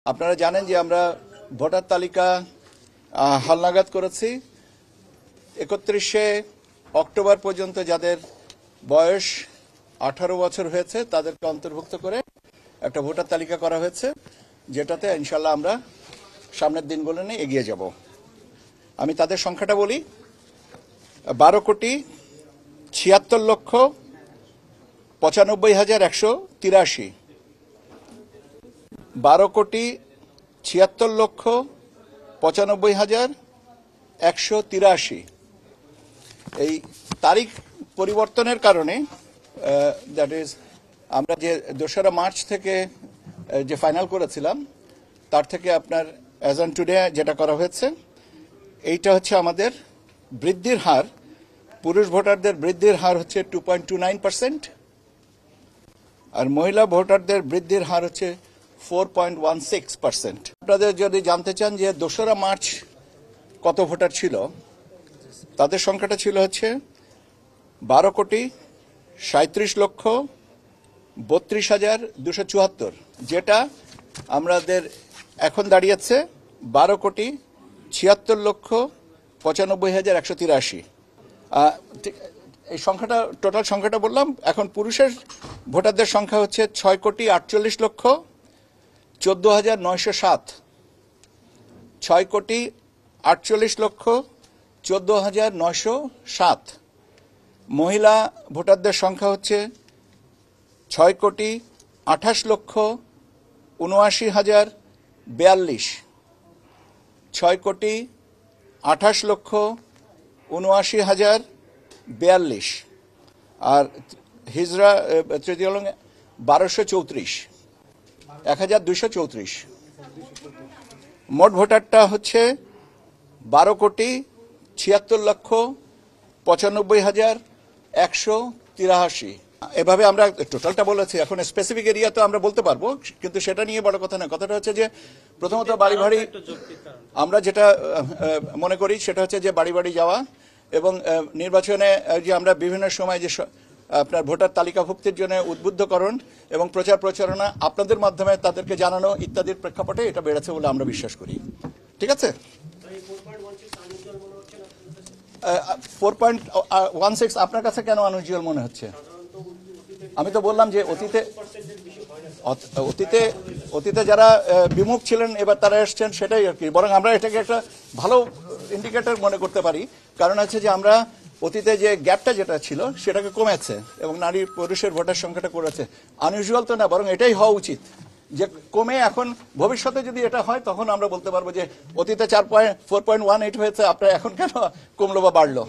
আপনারা জানেন যে আমরা ভোটার তালিকা হালনাগাদ করেছি। 31শে অক্টোবর পর্যন্ত যাদের বয়স 18 বছর হয়েছে তাদেরকে অন্তর্ভুক্ত করে একটা ভোটার তালিকা করা হয়েছে, যেটাতে ইনশাল্লাহ আমরা সামনের দিনগুলো নিয়ে এগিয়ে যাব। আমি তাদের সংখ্যাটা বলি: 12,76,95,183, 12,76,95,183। এই তারিখ পরিবর্তনের কারণে দ্যাট ইজ আমরা যে 2রা মার্চ থেকে যে ফাইনাল করেছিলাম তার থেকে আপনার অ্যাজ অন টুডে যেটা করা হয়েছে, এইটা হচ্ছে আমাদের বৃদ্ধির হার। পুরুষ ভোটারদের বৃদ্ধির হার হচ্ছে 2.29%, আর মহিলা ভোটারদের বৃদ্ধির হার হচ্ছে 4.16%। আপনাদের যদি জানতে চান যে 2রা মার্চ কত ভোটার ছিল, তাদের সংখ্যাটা ছিল হচ্ছে 12,37,32,74, যেটা আমাদের এখন দাঁড়িয়েছে 12,76,95,183। এই সংখ্যাটা টোটাল সংখ্যাটা বললাম। এখন পুরুষের ভোটারদের সংখ্যা হচ্ছে 6,48,14,907, 6,48,14,907। মহিলা ভোটারদের সংখ্যা হচ্ছে 6,28,79,042, 6,28,79,042। আর হিজড়া তৃতীয় লিঙ্গে 1,234, 1,234। মোট ভোটারটা হচ্ছে 12,76,95,183। এভাবে আমরা টোটালটা বলেছি। এখন স্পেসিফিক এরিয়া তো আমরা বলতে পারবো, কিন্তু সেটা নিয়ে বড় কথা না। কথাটা হচ্ছে যে প্রথমত বাড়ি বাড়ি আমরা যেটা মনে করি সেটা হচ্ছে যে বাড়ি বাড়ি যাওয়া, এবং নির্বাচনে যে আমরা বিভিন্ন সময় যে আপনার ভোটার তালিকাভুক্তির জন্য উদ্বুদ্ধকরণ এবং প্রচার প্রচারণা আপনাদের মাধ্যমে তাদেরকে জানানো ইত্যাদির প্রেক্ষাপটে এটা বেড়েছে বলে আমরা বিশ্বাস করি। ঠিক আছে। 4.16 আপনার কাছে কেন আনইউজুয়াল মনে হচ্ছে? আমি তো বললাম যে অতীতে যারা বিমুখ ছিলেন এবার তারা এসছেন, সেটাই আর কি। বরং আমরা এটাকে একটা ভালো ইন্ডিকেটর মনে করতে পারি। কারণ হচ্ছে যে আমরা অতীতে যে গ্যাপটা যেটা ছিল সেটাকে কমেছে, এবং নারী পুরুষের ভোটার সংখ্যাটা করেছে। আনইউজুয়াল তো না, বরং এটাই হওয়া উচিত যে কমে এখন ভবিষ্যতে যদি এটা হয় তখন আমরা বলতে পারবো যে অতীতে 4.18 হয়েছে, আপনার এখন কেন কমলো বা বাড়লো।